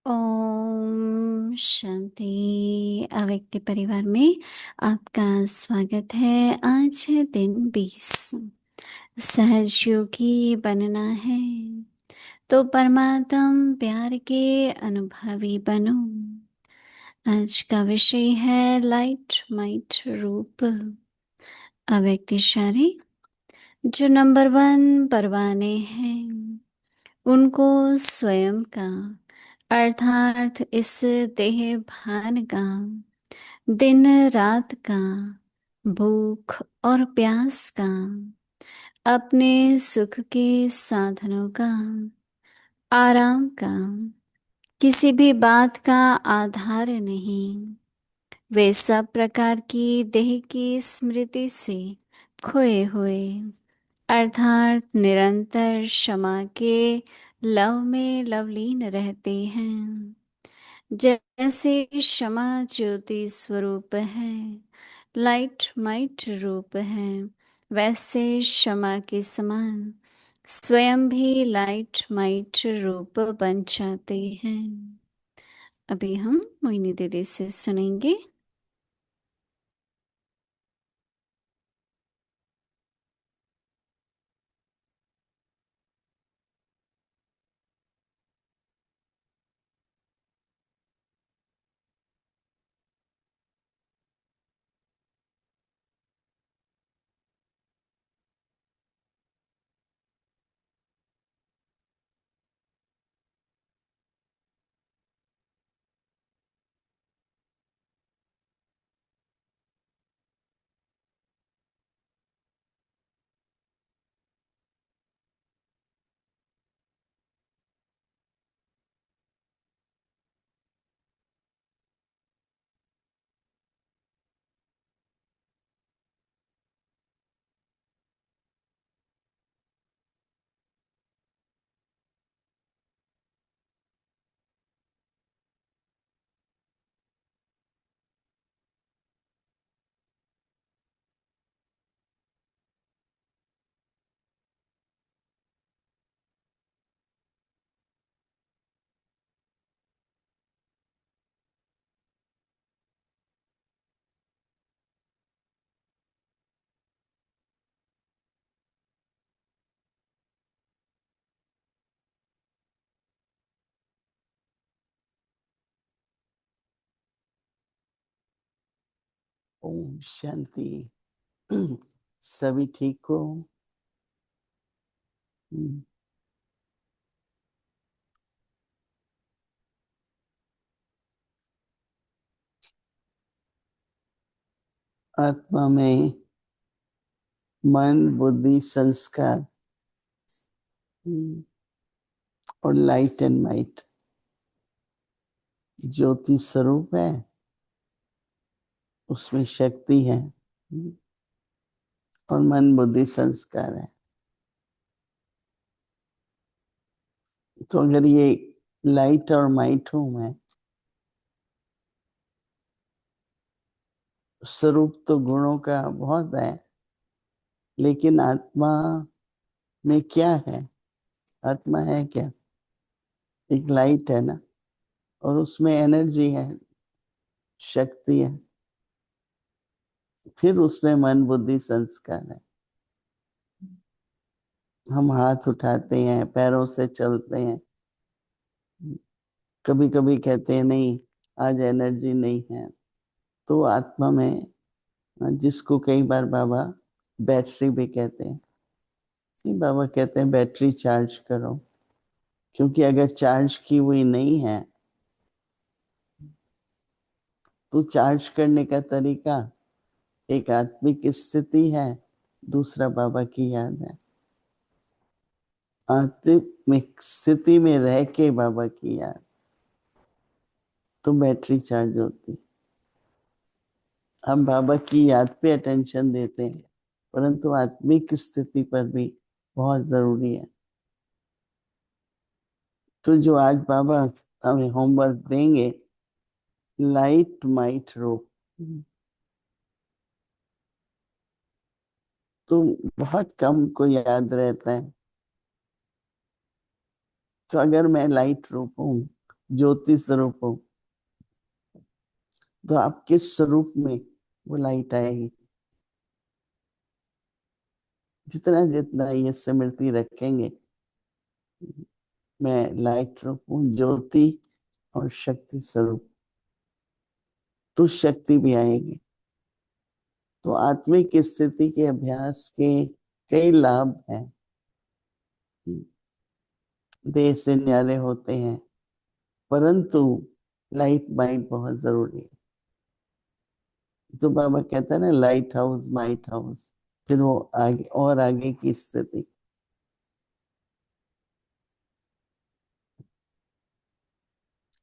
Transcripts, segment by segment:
ओम शांति। अव्यक्ति परिवार में आपका स्वागत है। आज है दिन 20। सहज योगी बनना है तो परमात्म प्यार के अनुभवी बनो। आज का विषय है लाइट माइट रूप। अव्यक्ति शारी जो नंबर 1 परवाने हैं उनको स्वयं का अर्थात इस देह भान का, दिन रात का, भूख और प्यास का, अपने सुख के साधनों का, आराम का, किसी भी बात का आधार नहीं। वे सब प्रकार की देह की स्मृति से खोए हुए अर्थात निरंतर क्षमा के लव में लवलीन रहते हैं। जैसे क्षमा ज्योति स्वरूप है, लाइट माइट रूप है, वैसे क्षमा के समान स्वयं भी लाइट माइट रूप बन जाते हैं। अभी हम मोहिनी दीदी से सुनेंगे। ओम शांति। सभी ठीक हो? आत्मा में मन बुद्धि संस्कार और लाइट एंड माइट ज्योति स्वरूप है, उसमें शक्ति है और मन बुद्धि संस्कार है। तो अगर ये लाइट और माइट हूं मैं, स्वरूप तो गुणों का बहुत है, लेकिन आत्मा में क्या है? आत्मा है क्या? एक लाइट है ना, और उसमें एनर्जी है, शक्ति है। फिर उसमें मन बुद्धि संस्कार है। हम हाथ उठाते हैं, पैरों से चलते हैं, कभी कभी कहते हैं नहीं आज एनर्जी नहीं है। तो आत्मा में, जिसको कई बार बाबा बैटरी भी कहते हैं, बाबा कहते हैं बैटरी चार्ज करो, क्योंकि अगर चार्ज की हुई नहीं है तो चार्ज करने का तरीका एक आत्मिक स्थिति है, दूसरा बाबा की याद है। आत्मिक स्थिति में रह के बाबा की याद, तो बैटरी चार्ज होती। हम बाबा की याद पे अटेंशन देते हैं, परंतु आत्मिक स्थिति पर भी बहुत जरूरी है। तो जो आज बाबा हमें होमवर्क देंगे, लाइट माइट रूप, तो बहुत कम को याद रहता है। तो अगर मैं लाइट रूप हूं ज्योति स्वरूप हो, तो आपके स्वरूप में वो लाइट आएगी। जितना जितना ये स्मृति रखेंगे, मैं लाइट रूप हूँ, ज्योति और शक्ति स्वरूप, तो शक्ति भी आएगी। तो आत्मिक स्थिति के अभ्यास के कई लाभ हैं। देह से न्यारे होते हैं, परंतु लाइट माइट बहुत जरूरी है। तो बाबा कहता है ना, लाइट हाउस माइट हाउस, फिर वो आगे और आगे की स्थिति।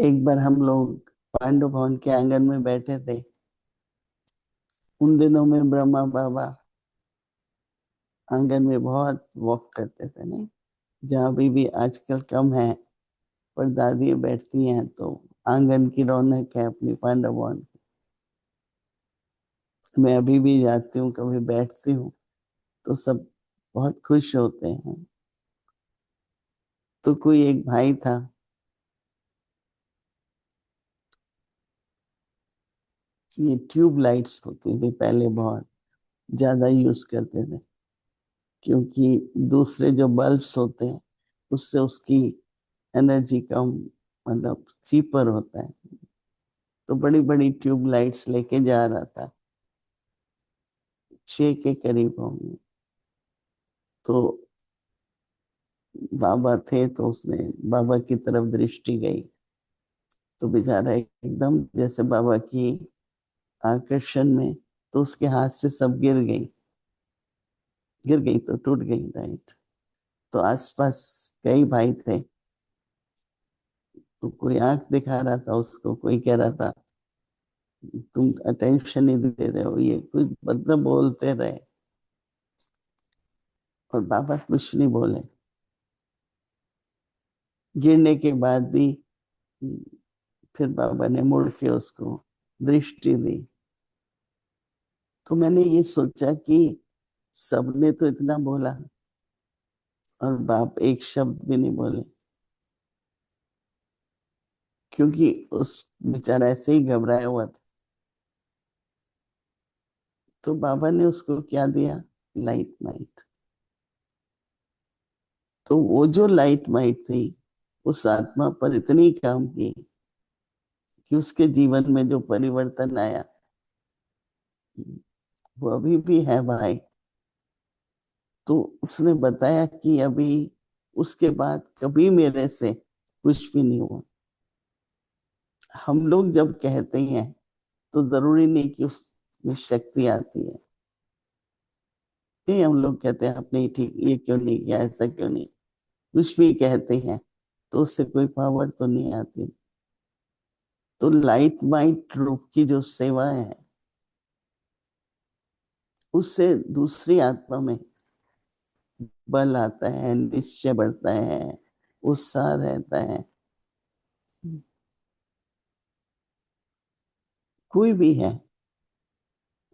एक बार हम लोग पांडव भवन के आंगन में बैठे थे। उन दिनों में ब्रह्मा बाबा आंगन में बहुत वॉक करते थे, नहीं? जहाँ भी आजकल कम है, पर दादी बैठती हैं तो आंगन की रौनक है अपनी पांडव भवन। मैं अभी भी जाती हूँ, कभी बैठती हूँ, तो सब बहुत खुश होते हैं। तो कोई एक भाई था, ये ट्यूब लाइट्स होती थी पहले, बहुत ज्यादा यूज करते थे, क्योंकि दूसरे जो बल्ब्स होते हैं उससे उसकी एनर्जी कम, मतलब चीपर होता है। तो बड़ी बड़ी ट्यूब लाइट्स लेके जा रहा था, 6 के करीब होंगे। तो बाबा थे, तो उसने बाबा की तरफ दृष्टि गई, तो बेचारा एकदम जैसे बाबा की आकर्षण में, तो उसके हाथ से सब गिर गई, गिर गई तो टूट गई, राइट। तो आसपास कई भाई थे, तो कोई आंख दिखा रहा था उसको, कोई कह रहा था तुम अटेंशन नहीं दे रहे हो, ये कुछ मतलब बोलते रहे, और बाबा कुछ नहीं बोले। गिरने के बाद भी फिर बाबा ने मुड़ के उसको दृष्टि दी। तो मैंने ये सोचा कि सबने तो इतना बोला और बाप एक शब्द भी नहीं बोले, क्योंकि उस बेचारा ऐसे ही घबराया हुआ था। तो बाबा ने उसको क्या दिया? Light might. तो वो जो लाइट माइट थी, उस आत्मा पर इतनी काम की कि उसके जीवन में जो परिवर्तन आया, वो अभी भी है भाई। तो उसने बताया कि अभी उसके बाद कभी मेरे से कुछ भी नहीं हुआ। हम लोग जब कहते हैं तो जरूरी नहीं कि उसमें शक्ति आती है। ये हम लोग कहते हैं आपने ठीक ये क्यों नहीं किया, ऐसा क्यों नहीं, कुछ भी कहते हैं, तो उससे कोई पावर तो नहीं आती। तो लाइट माइट रूप की जो सेवा है, उससे दूसरी आत्मा में बल आता है, निश्चय बढ़ता है, उत्साह रहता है। कोई भी है,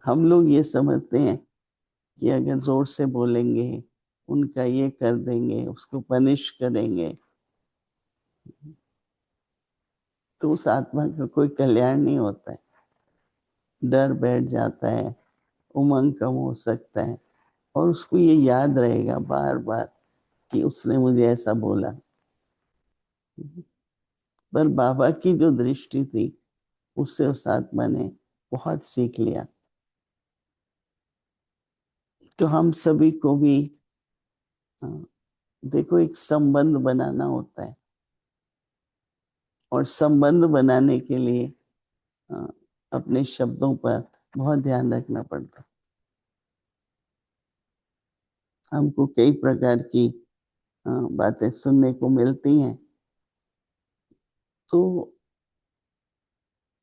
हम लोग ये समझते हैं कि अगर जोर से बोलेंगे, उनका ये कर देंगे, उसको पनिश करेंगे, तो उस आत्मा का कोई कल्याण नहीं होता है। डर बैठ जाता है, उमंग कम हो सकता है, और उसको ये याद रहेगा बार बार कि उसने मुझे ऐसा बोला। पर बाबा की जो दृष्टि थी, उससे उस आत्मा ने बहुत सीख लिया। तो हम सभी को भी देखो, एक संबंध बनाना होता है, और संबंध बनाने के लिए अ, अपने शब्दों पर बहुत ध्यान रखना पड़ता है। हमको कई प्रकार की बातें सुनने को मिलती हैं। तो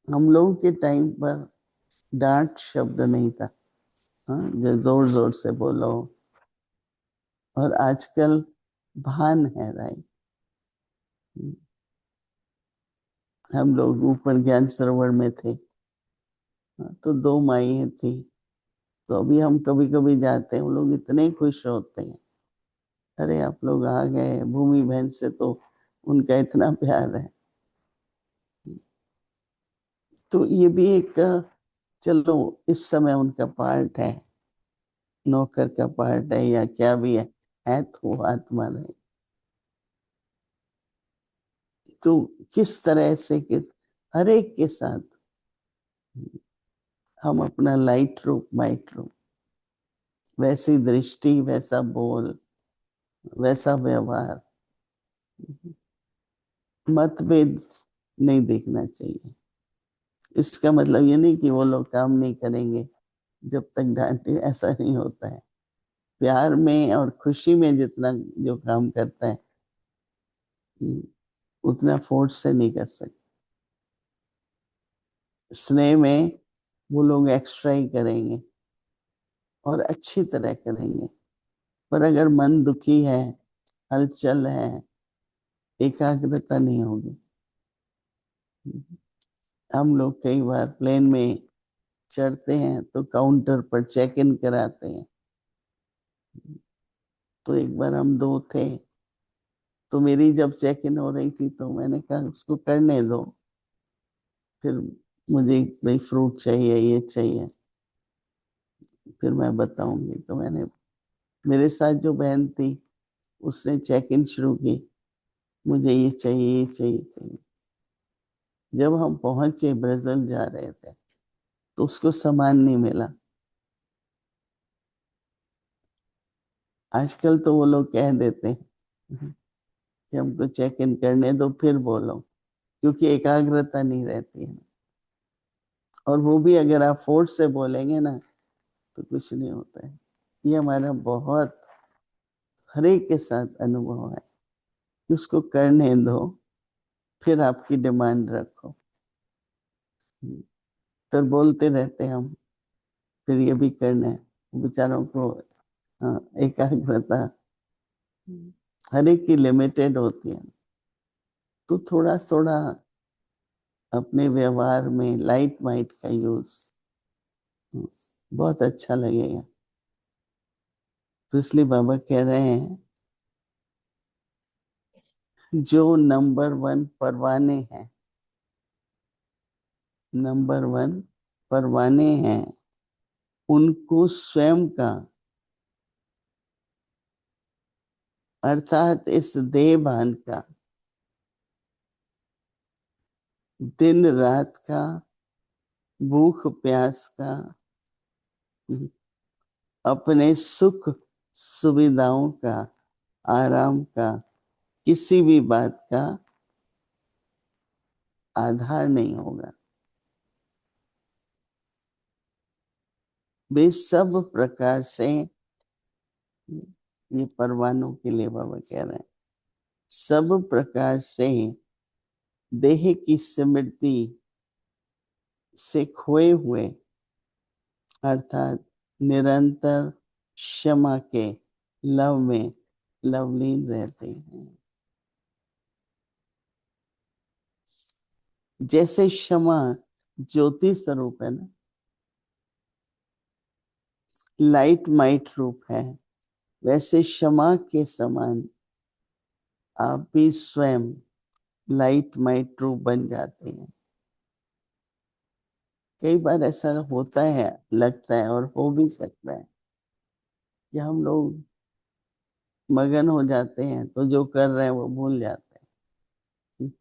हम लोगों के टाइम पर डांट शब्द नहीं था, हाँ, जो जोर जोर से बोलो। और आजकल भान है, राइट। हम लोग ऊपर ज्ञान सरोवर में थे, हाँ, तो 2 माई थी। तो अभी हम कभी कभी जाते हैं, वो लोग इतने खुश होते हैं, अरे आप लोग आ गए, भूमि बहन से तो उनका इतना प्यार है। तो ये भी एक चलो इस समय उनका पार्ट है, नौकर का पार्ट है या क्या भी है तो वो आत्मा नहीं। तो किस तरह से कि हर एक के साथ हम अपना लाइट रूप माइट रूप, वैसी दृष्टि, वैसा बोल, वैसा व्यवहार, मतभेद नहीं देखना चाहिए। इसका मतलब ये नहीं कि वो लोग काम नहीं करेंगे जब तक डांटे, ऐसा नहीं होता है। प्यार में और खुशी में जितना जो काम करता है उतना फोर्स से नहीं कर सकते। स्नेह में वो लोग एक्स्ट्रा ही करेंगे और अच्छी तरह करेंगे। पर अगर मन दुखी है, हलचल है, एकाग्रता नहीं होगी। हम लोग कई बार प्लेन में चढ़ते हैं तो काउंटर पर चेक इन कराते हैं। तो एक बार हम दो थे, तो मेरी जब चेक इन हो रही थी तो मैंने कहा उसको करने दो, फिर मुझे भाई फ्रूट चाहिए, ये चाहिए, फिर मैं बताऊंगी। तो मैंने, मेरे साथ जो बहन थी उसने चेक इन शुरू की, मुझे ये चाहिए, ये चाहिए, चाहिए। जब हम पहुंचे, ब्राजील जा रहे थे, तो उसको सामान नहीं मिला। आजकल तो वो लोग कह देते हैं कि हमको चेक इन करने दो फिर बोलो, क्योंकि एकाग्रता नहीं रहती है। और वो भी अगर आप फोर्स से बोलेंगे ना तो कुछ नहीं होता है। ये हमारा बहुत हर एक के साथ अनुभव है कि उसको करने दो, फिर आपकी डिमांड रखो। फिर बोलते रहते हम, फिर ये भी करना है। बेचारों को एकाग्रता हर एक की लिमिटेड होती है। तो थोड़ा थोड़ा अपने व्यवहार में लाइट माइट का यूज बहुत अच्छा लगेगा। तो इसलिए बाबा कह रहे हैं, जो नंबर वन परवाने हैं, नंबर वन परवाने हैं, उनको स्वयं का, अर्थात इस देह भान का, दिन रात का, भूख प्यास का, अपने सुख सुविधाओं का, आराम का, किसी भी बात का आधार नहीं होगा। वे सब प्रकार से, ये परवानों के लिए बाबा कह रहे हैं, सब प्रकार से देह की स्मृति से खोए हुए, अर्थात निरंतर क्षमा के लव में लवलीन रहते हैं। जैसे क्षमा ज्योति स्वरूप है ना, लाइट माइट रूप है, वैसे क्षमा के समान आप भी स्वयं लाइट माइट रूप बन जाते हैं। कई बार ऐसा होता है, लगता है और हो भी सकता है कि हम लोग मगन हो जाते हैं तो जो कर रहे हैं वो भूल जाते हैं।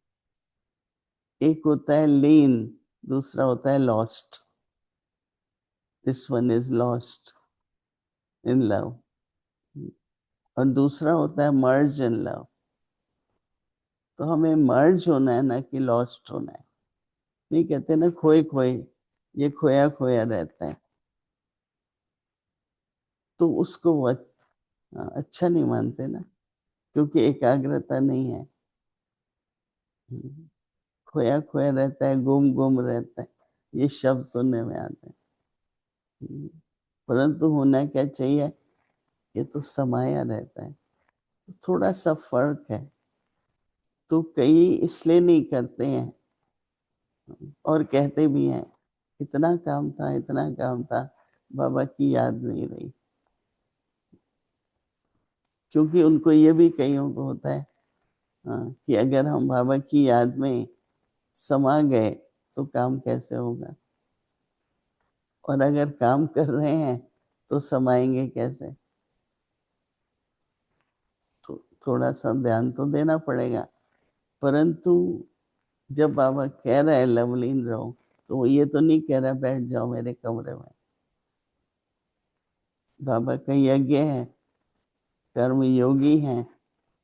एक होता है लीन, दूसरा होता है lost. This one is lost in love. और दूसरा होता है मर्ज इन लव। तो हमें मर्ज होना है ना कि लॉस्ट होना है। नहीं कहते ना खोए खोए, ये खोया खोया रहता है, तो उसको वो अच्छा नहीं मानते ना, क्योंकि एकाग्रता नहीं है। खोया खोया रहता है, गुम गुम रहता है, ये शब्द सुनने में आते हैं। परंतु होना क्या चाहिए, ये तो समाया रहता है। तो थोड़ा सा फर्क है। तो कई इसलिए नहीं करते हैं और कहते भी हैं, इतना काम था, इतना काम था, बाबा की याद नहीं रही। क्योंकि उनको ये भी कईयों को होता है कि अगर हम बाबा की याद में समा गए तो काम कैसे होगा? और अगर काम कर रहे हैं तो समाएंगे कैसे? तो थोड़ा सा ध्यान तो देना पड़ेगा। परंतु जब बाबा कह रहे हैं लवलीन रहो, तो वो ये तो नहीं कह रहा बैठ जाओ मेरे कमरे में। बाबा का यज्ञ है, कर्म योगी हैं,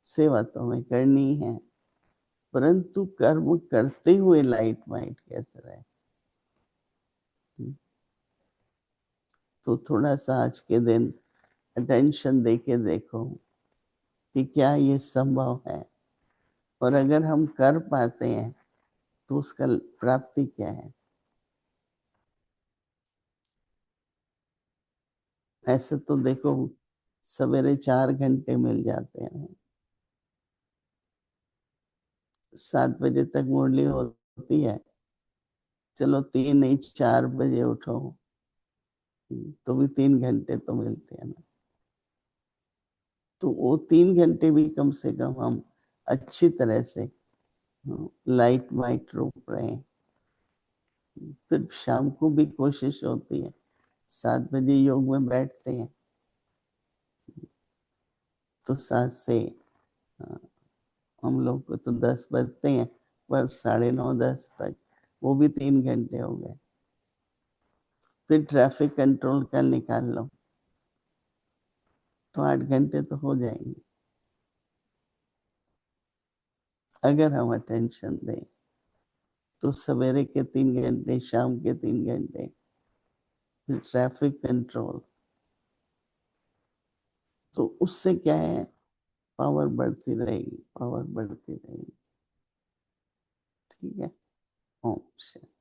सेवा तो हमें करनी है, परंतु कर्म करते हुए लाइट माइट कैसे रहे? तो थोड़ा सा आज के दिन अटेंशन दे के देखो कि क्या ये संभव है, और अगर हम कर पाते हैं तो उसका प्राप्ति क्या है। ऐसे तो देखो सवेरे 4 घंटे मिल जाते हैं, 7 बजे तक मुरली होती है, चलो 3 नहीं 4 बजे उठो, तो भी 3 घंटे तो मिलते हैं ना। तो वो 3 घंटे भी कम से कम हम अच्छी तरह से लाइट माइट रोक रहे हैं। फिर शाम को भी कोशिश होती है, 7 बजे योग में बैठते हैं, तो 7 से हम लोग को तो 10 बजते हैं, पर 9:30 तक वो भी 3 घंटे हो गए। फिर ट्रैफिक कंट्रोल का निकाल लो तो 8 घंटे तो हो जाएंगे, अगर हम अटेंशन दें। तो सवेरे के 3 घंटे, शाम के 3 घंटे, फिर ट्रैफिक कंट्रोल, तो उससे क्या है, पावर बढ़ती रहेगी, पावर बढ़ती रहेगी। ठीक है। ओम शांति।